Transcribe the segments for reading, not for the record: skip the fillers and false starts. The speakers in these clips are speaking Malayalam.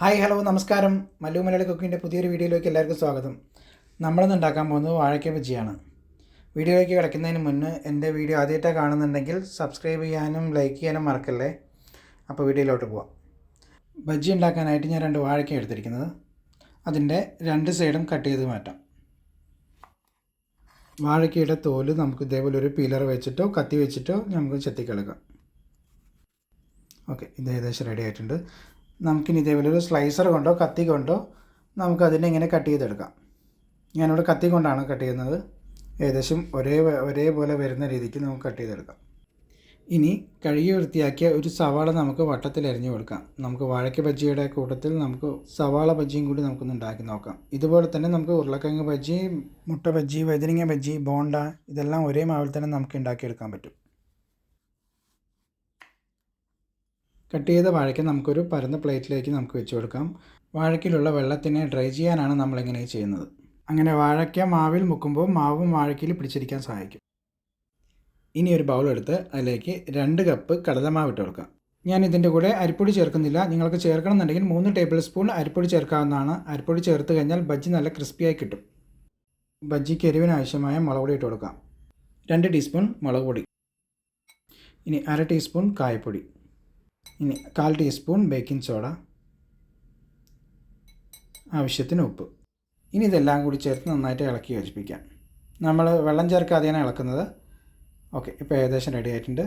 ഹായ് ഹലോ നമസ്കാരം. മല്ലു മലയാളി കുക്കിൻ്റെ പുതിയൊരു വീഡിയോയിലേക്ക് എല്ലാവർക്കും സ്വാഗതം. നമ്മളിന്ന് ഉണ്ടാക്കാൻ പോകുന്നത് വാഴയ്ക്ക ബജിയാണ്. വീഡിയോയിലേക്ക് കിടക്കുന്നതിന് മുന്നേ എൻ്റെ വീഡിയോ ആദ്യമായിട്ടാണ് കാണുന്നുണ്ടെങ്കിൽ സബ്സ്ക്രൈബ് ചെയ്യാനും ലൈക്ക് ചെയ്യാനും മറക്കല്ലേ. അപ്പോൾ വീഡിയോയിലോട്ട് പോവാം. ബജ്ജി ഉണ്ടാക്കാനായിട്ട് ഞാൻ 2 വാഴയ്ക്ക എടുത്തിരിക്കുന്നത്. അതിൻ്റെ 2 സൈഡും കട്ട് ചെയ്ത് മാറ്റാം. വാഴയ്ക്കയുടെ തോല് നമുക്ക് ഇതേപോലെ ഒരു പീലർ വെച്ചിട്ടോ കത്തി വെച്ചിട്ടോ നമുക്ക് ചെത്തിക്കളക്കാം. ഓക്കെ, ഇത് ഏകദേശം റെഡി ആയിട്ടുണ്ട്. നമുക്കിനി ഇതേപോലെ ഒരു സ്ലൈസർ കൊണ്ടോ കത്തി കൊണ്ടോ നമുക്കതിനെ ഇങ്ങനെ കട്ട് ചെയ്തെടുക്കാം. ഞാനിവിടെ കത്തി കൊണ്ടാണ് കട്ട് ചെയ്യുന്നത്. ഏകദേശം ഒരേപോലെ വരുന്ന രീതിക്ക് നമുക്ക് കട്ട് ചെയ്തെടുക്കാം. ഇനി കഴുകി വൃത്തിയാക്കിയ ഒരു സവാള നമുക്ക് വട്ടത്തിൽ അരിഞ്ഞു കൊടുക്കാം. നമുക്ക് വാഴയ്ക്ക ബജ്ജിയുടെ കൂട്ടത്തിൽ നമുക്ക് സവാള ബജ്ജിയും കൂടി നമുക്കൊന്ന് ഉണ്ടാക്കി നോക്കാം. ഇതുപോലെ തന്നെ നമുക്ക് ഉരുളക്കിഴങ്ങ് ബജ്ജി, മുട്ട ബജ്ജി, വഴുതനങ്ങ ബജ്ജി, ബോണ്ട ഇതെല്ലാം ഒരേ മാവിൽ തന്നെ നമുക്ക് ഉണ്ടാക്കിയെടുക്കാൻ പറ്റും. കട്ട് ചെയ്ത വാഴയ്ക്ക നമുക്കൊരു പരന്ന പ്ലേറ്റിലേക്ക് നമുക്ക് വെച്ച് കൊടുക്കാം. വാഴയ്ക്കയിലുള്ള വെള്ളത്തിനെ ഡ്രൈ ചെയ്യാനാണ് നമ്മളിങ്ങനെ ചെയ്യുന്നത്. അങ്ങനെ വാഴയ്ക്ക മാവിൽ മുക്കുമ്പോൾ മാവും വാഴയ്ക്കയിൽ പിടിച്ചിരിക്കാൻ സഹായിക്കും. ഇനി ഒരു ബൗൾ എടുത്ത് അതിലേക്ക് 2 കപ്പ് കടലമാവ് ഇട്ട് കൊടുക്കാം. ഞാൻ ഇതിൻ്റെ കൂടെ അരിപ്പൊടി ചേർക്കുന്നില്ല. നിങ്ങൾക്ക് ചേർക്കണമെന്നുണ്ടെങ്കിൽ 3 ടേബിൾ സ്പൂൺ അരിപ്പൊടി ചേർക്കാവുന്നതാണ്. അരിപ്പൊടി ചേർത്ത് കഴിഞ്ഞാൽ ബജ്ജി നല്ല ക്രിസ്പിയായി കിട്ടും. ബജ്ജിക്ക് എരിവിന് ആവശ്യമായ മുളക് പൊടി ഇട്ട് കൊടുക്കാം. 2 ടീസ്പൂൺ മുളക് പൊടി. ഇനി 1/2 ടീസ്പൂൺ കായപ്പൊടി. ഇനി 1/4 ടീസ്പൂൺ ബേക്കിംഗ് സോഡ, ആവശ്യത്തിന് ഉപ്പ്. ഇനി ഇതെല്ലാം കൂടി ചേർത്ത് നന്നായിട്ട് ഇളക്കി യോജിപ്പിക്കാം. നമ്മൾ വെള്ളം ചേർക്കാതെയാണ് ഇളക്കുന്നത്. ഓക്കെ, ഇപ്പോൾ ഏകദേശം റെഡി ആയിട്ടുണ്ട്.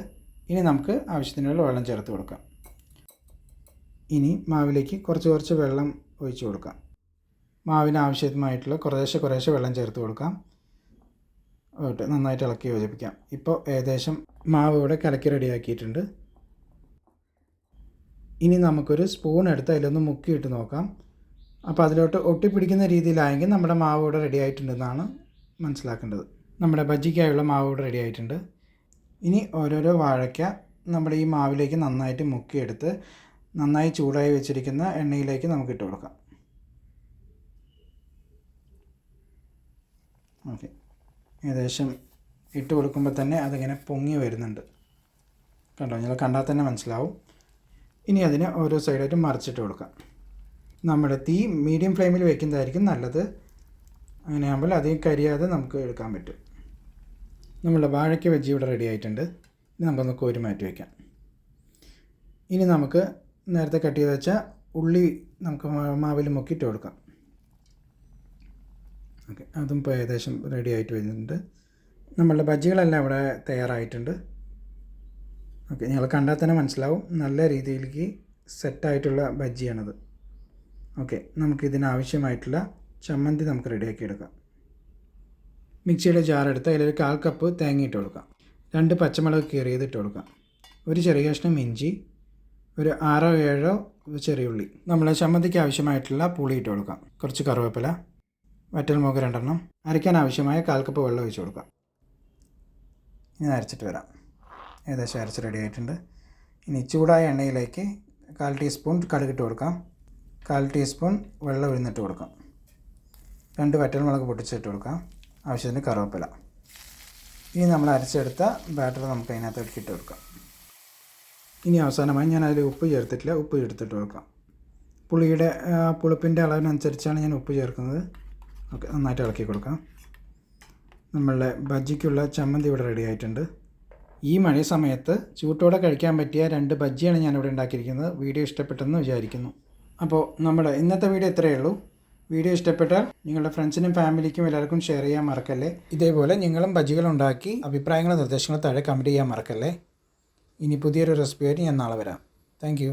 ഇനി നമുക്ക് ആവശ്യത്തിനുള്ള വെള്ളം ചേർത്ത് കൊടുക്കാം. ഇനി മാവിലേക്ക് കുറച്ച് വെള്ളം ഒഴിച്ച് കൊടുക്കാം. മാവിന് ആവശ്യമായിട്ടുള്ള കുറേശ്ശെ വെള്ളം ചേർത്ത് കൊടുക്കാം. നന്നായിട്ട് ഇളക്കി യോജിപ്പിക്കാം. ഇപ്പോൾ ഏകദേശം മാവ് ഇവിടെ കലക്കി റെഡിയാക്കിയിട്ടുണ്ട്. ഇനി നമുക്കൊരു സ്പൂൺ എടുത്ത് അതിലൊന്ന് മുക്കിയിട്ട് നോക്കാം. അപ്പോൾ അതിലോട്ട് ഒട്ടിപ്പിടിക്കുന്ന രീതിയിലായെങ്കിൽ നമ്മുടെ മാവ് ഇവിടെ റെഡി ആയിട്ടുണ്ടെന്നാണ് മനസ്സിലാക്കേണ്ടത്. നമ്മുടെ ബജ്ജിക്കായുള്ള മാവ് ഇവിടെ റെഡി ആയിട്ടുണ്ട്. ഇനി ഓരോരോ വാഴയ്ക്ക നമ്മുടെ ഈ മാവിലേക്ക് നന്നായിട്ട് മുക്കിയെടുത്ത് നന്നായി ചൂടായി വെച്ചിരിക്കുന്ന എണ്ണയിലേക്ക് നമുക്ക് ഇട്ട് കൊടുക്കാം. ഓക്കെ, ഏകദേശം ഇട്ട് കൊടുക്കുമ്പോൾ തന്നെ അതിങ്ങനെ പൊങ്ങി വരുന്നുണ്ട്. കണ്ടോ, നിങ്ങൾ കണ്ടാൽ തന്നെ മനസ്സിലാവും. ഇനി അതിന് ഓരോ സൈഡായിട്ട് മറിച്ചിട്ട് കൊടുക്കാം. നമ്മുടെ തീ മീഡിയം ഫ്ലെയിമിൽ വയ്ക്കുന്നതായിരിക്കും നല്ലത്. അങ്ങനെയാകുമ്പോൾ അധികം കരിയാതെ നമുക്ക് എടുക്കാൻ പറ്റും. നമ്മളുടെ വാഴയ്ക്ക ബജ്ജി ഇവിടെ റെഡി ആയിട്ടുണ്ട്. ഇനി നമുക്കൊന്ന് കോരി മാറ്റി വയ്ക്കാം. ഇനി നമുക്ക് നേരത്തെ കട്ട് ചെയ്ത് വെച്ച ഉള്ളി നമുക്ക് മാവിൽ മുക്കിയിട്ട് കൊടുക്കാം. ഓക്കെ, അതും ഇപ്പോൾ ഏകദേശം റെഡി ആയിട്ട് വരുന്നുണ്ട്. നമ്മളുടെ ബജ്ജികളെല്ലാം ഇവിടെ തയ്യാറായിട്ടുണ്ട്. ഓക്കെ, നിങ്ങൾ കണ്ടാൽ തന്നെ മനസ്സിലാവും നല്ല രീതിയിലേക്ക് സെറ്റായിട്ടുള്ള ബജ്ജിയാണത്. ഓക്കെ, നമുക്കിതിനാവശ്യമായിട്ടുള്ള ചമ്മന്തി നമുക്ക് റെഡിയാക്കി എടുക്കാം. മിക്സിയുടെ ജാറെടുത്ത് അതിലൊരു 1/4 കപ്പ് തേങ്ങ ഇട്ട് കൊടുക്കാം. 2 പച്ചമുളക് കീറിയത് ഇട്ട് കൊടുക്കാം. ഒരു ചെറിയ കഷ്ണം ഇഞ്ചി, ഒരു 6-7 ചെറിയുള്ളി. നമ്മൾ ചമ്മന്തിക്ക് ആവശ്യമായിട്ടുള്ള പുളി ഇട്ട് കൊടുക്കാം. കുറച്ച് കറിവേപ്പില, വറ്റൽമുളക് 2 എണ്ണം, അരയ്ക്കാൻ ആവശ്യമായ 1/4 കപ്പ് വെള്ളം ഒഴിച്ച് കൊടുക്കാം. ഇനി അരച്ചിട്ട് വരാം. ഏകദേശം അരച്ച് റെഡി ആയിട്ടുണ്ട്. ഇനി ചൂടായ എണ്ണയിലേക്ക് 1/4 ടീസ്പൂൺ കടുകിട്ട് കൊടുക്കാം. 1/4 ടീസ്പൂൺ വെള്ളം ഒഴിഞ്ഞിട്ട് കൊടുക്കാം. 2 വറ്റൽമുളക് പൊട്ടിച്ചിട്ട് കൊടുക്കാം. ആവശ്യത്തിന് കറിവേപ്പില. ഇനി നമ്മൾ അരച്ചെടുത്ത ബാറ്റർ നമുക്ക് അതിനകത്ത് ഇട്ട് കൊടുക്കാം. ഇനി അവസാനമായി ഞാൻ അതിൽ ഉപ്പ് ചേർത്തിട്ടില്ല. ഉപ്പ് ചേർത്തിട്ട് കൊടുക്കാം. പുളിയുടെ പുളിപ്പിൻ്റെ അളവിനനുസരിച്ചാണ് ഞാൻ ഉപ്പ് ചേർക്കുന്നത്. ഓക്കെ, നന്നായിട്ട് ഇളക്കി കൊടുക്കാം. നമ്മളുടെ ബജ്ജിക്കുള്ള ചമ്മന്തി ഇവിടെ റെഡി ആയിട്ടുണ്ട്. ഈ മഴ സമയത്ത് ചൂട്ടോടെ കഴിക്കാൻ പറ്റിയ 2 ബജ്ജിയാണ് ഞാനിവിടെ ഉണ്ടാക്കിയിരിക്കുന്നത്. വീഡിയോ ഇഷ്ടപ്പെട്ടെന്ന് വിചാരിക്കുന്നു. അപ്പോൾ നമ്മുടെ ഇന്നത്തെ വീഡിയോ ഇത്രയേ ഉള്ളൂ. വീഡിയോ ഇഷ്ടപ്പെട്ടാൽ നിങ്ങളുടെ ഫ്രണ്ട്സിനും ഫാമിലിക്കും എല്ലാവർക്കും ഷെയർ ചെയ്യാൻ മറക്കല്ലേ. ഇതേപോലെ നിങ്ങളും ബജ്ജികൾ ഉണ്ടാക്കി അഭിപ്രായങ്ങളും നിർദ്ദേശങ്ങളും താഴെ കമൻറ്റ് ചെയ്യാൻ മറക്കല്ലേ. ഇനി പുതിയൊരു റെസിപ്പിയായിട്ട് ഞാൻ നാളെ വരാം. താങ്ക്